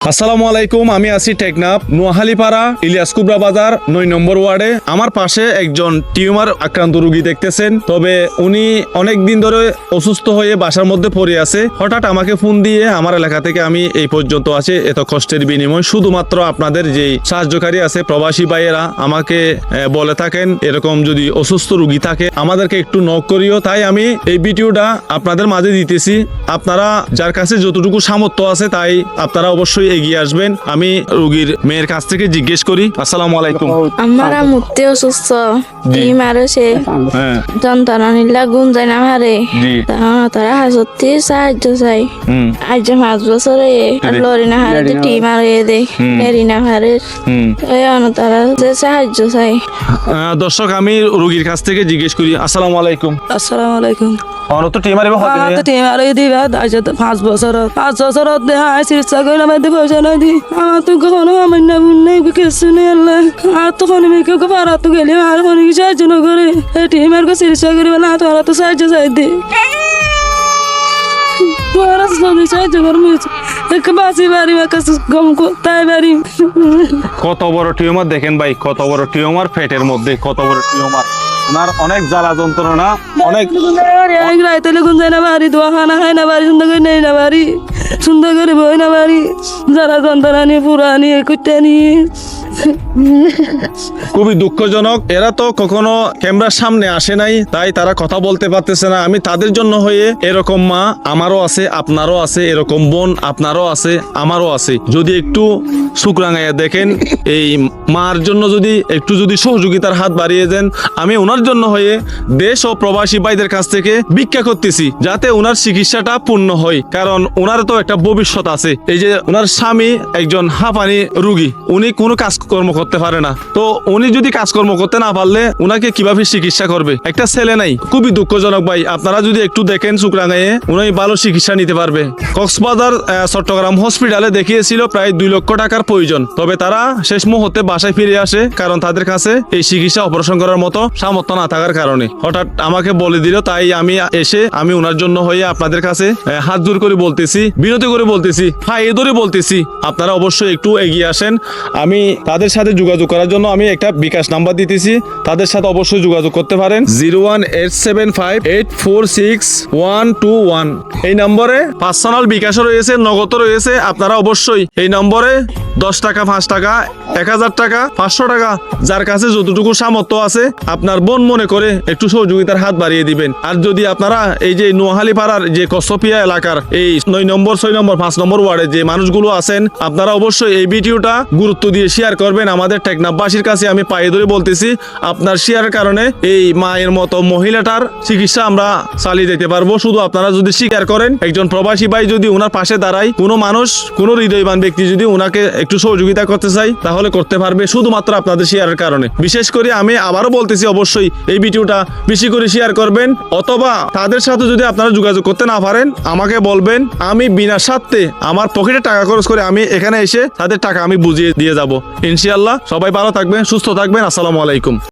আসসালামু আলাইকুম, আমি আছি টেকনাফ নোয়াখালীপাড়া ইলিয়াস কুবরা বাজার 9 নম্বর ওয়ার্ডে। আমার পাশে একজন টিউমার আক্রান্ত রোগী দেখতেছেন। তবে উনি অনেক দিন ধরে অসুস্থ হয়ে বাসার মধ্যে পড়ে আছে। হঠাৎ আমাকে ফোন দিয়ে আমার এলাকা থেকে আমি এই পর্যন্ত আছি এত কষ্টের বিনিময় শুধুমাত্র আপনাদের যে সাহায্যকারী আছে প্রবাসী ভাইয়েরা আমাকে বলে থাকেন এরকম যদি অসুস্থ রোগী থাকে আমাদেরকে একটু নক করিও। তাই আমি এই ভিডিওটা আপনাদের মাঝে দিতেছি। আপনারা যার কাছে যতটুকু সামর্থ্য আছে তাই আপনারা অবশ্যই এগিয়ে আসবেন। আমি রোগীর মেয়ের কাছ থেকে জিজ্ঞেস করি। আসসালামু আলাইকুম। আমার মূর্তি অসুস্থ মারে সে যন্ত্রণা নিলা গুণ যায় না হারে তারা হাসতি সাহায্য চাই। আজ 5 বছরে লরি না হারে টিম আর দেরি না হারে তারা যে সাহায্য চাই। দর্শক আমি রোগীর কাছ থেকে জিজ্ঞেস করি। আসসালামু আলাইকুম। আসসালামু আলাইকুম। তো টিমারে টিমারে দিবা 5 বছর চিকিৎসা করলাম পয়সা নাই দি আমার তো কোনো আমার না নেই কিছু নেই আল্লাহ আর তো কোনো মেয়েকে পারা তো গেলে আর কোনো কিছু সাহায্য না করে টিমার কো চিকিৎসা করিবে না তোরা তো সাহায্য চাই দি তোরা সাহায্য করবি এক বাসি বাড়ি কাছে গম তাই বাড়ি। কত বড় টিউমার দেখেন ভাই, কত বড় টিউমার, পেটের মধ্যে কত বড় টিউমার। ওনার অনেক জ্বালা যন্ত্রণা, অনেক রাইতে গুন যায় না বাড়ি দোয়া খানা খায় না বাড়ি সুন্দর করে নেই না বাড়ি সুন্দর করে বই না বাড়ি জ্বালা যন্ত্রণা নিয়ে পুরা নিয়ে কুটে নিয়ে খুবই দুঃখজনক। এরা তো কখনো ক্যামেরার সামনে আসে নাই, তাই তারা কথা বলতে পারতেছে না। আমি তাদের জন্য হয়ে এরকম মা আমারও আছে, আপনারও আছে, এরকম বোন আপনারও আছে, আমারও আছে। যদি একটু শুকরাঙাইয়া দেখেন এই মার জন্য যদি সহযোগিতার হাত বাড়িয়ে দেন, আমি ওনার জন্য হয়ে দেশ ও প্রবাসী ভাইদের কাছ থেকে ভিক্ষা করতেছি যাতে ওনার চিকিৎসাটা পূর্ণ হয়। কারণ ওনার তো একটা ভবিষ্যৎ আছে। এই যে ওনার স্বামী একজন হাঁপানি রোগী, উনি কোনো কাজকর্ম করতে পারে না। তো উনি যদি কাজকর্ম করতে না পারলে ওনাকে কিভাবে চিকিৎসা করবে? একটা ছেলে নাই। খুবই দুঃখজনক ভাই। আপনারা যদি একটু দেখেন শুকরাঙাইয়ে উনি ভালো চিকিৎসা নিতে পারবে। কক্সবাজার চট্টগ্রাম হসপিটালে দেখিয়েছিল প্রায় 2 লক্ষ টাকার প্রয়োজন। তবে তারা শেষ মুহূর্তে বাসায় ফিরে আসে, কারণ তাদের কাছে এই চিকিৎসা অপারেশন করার মতো সামর্থ্য না থাকার কারণে। হঠাৎ আমাকে বলে দিল, তাই আমি ওনার জন্য হয়ে আপনাদের কাছে হাত জোর করে বলতেছি, বিনতি করে বলতেছি, এ ধরে বলতেছি আপনারা অবশ্যই একটু এগিয়ে আসেন। আমি তাদের সাথে যোগাযোগ করার জন্য আমি একটা বিকাশ নাম্বার দিতেছি, তাদের সাথে অবশ্যই যোগাযোগ করতে পারেন। 01875846121। এই নম্বরে পার্সোনাল বিকাশও রয়েছে, নগদও রয়েছে। আপনারা অবশ্যই এই নম্বরে 10 টাকা, 5 টাকা, 1000 টাকা, 500 টাকা, যার কাছে যতটুকু সামর্থ্য আছে আপনার বোন মনে করে একটু সহযোগিতার হাত বাড়িয়ে দিবেন। আর যদি আপনারা এই যে নোয়াখালীপাড়ার যে কসপিয়া এলাকার এই 9 নম্বর, 6 নম্বর, 5 নম্বর ওয়ার্ডে যে মানুষগুলো আছেন, আপনারা অবশ্যই এই ভিডিওটা গুরুত্ব দিয়ে শেয়ার করবেন। আমাদের টেকনাফবাসীর কাছে আমি পায়ে ধরে বলতেছি, আপনার শেয়ারের কারণে এই মায়ের মতো মহিলাটার চিকিৎসা আমরা চালিয়ে যেতে পারবো। শুধু আপনারা যদি স্বীকার করেন, একজন প্রবাসী ভাই যদি ওনার পাশে দাঁড়ায়, কোনো মানুষ, কোনো হৃদয়বান ব্যক্তি যদি ওনাকে একটু সহযোগিতা করতে চাই তাহলে করতে পারবে, শুধুমাত্র আপনাদের শেয়ারের কারণে। বিশেষ করে আমি আবারও বলতেছি, অবশ্যই এই ভিডিওটা বেশি করে শেয়ার করবেন। অথবা তাদের সাথে যদি আপনারা যোগাযোগ করতে না পারেন আমাকে বলবেন, আমি বিনা স্বার্থে আমার পকেটে টাকা খরচ করে আমি এখানে এসে তাদের টাকা আমি বুঝিয়ে দিয়ে যাব ইনশাআল্লাহ। সবাই ভালো থাকবেন, সুস্থ থাকবেন। আসসালামু আলাইকুম।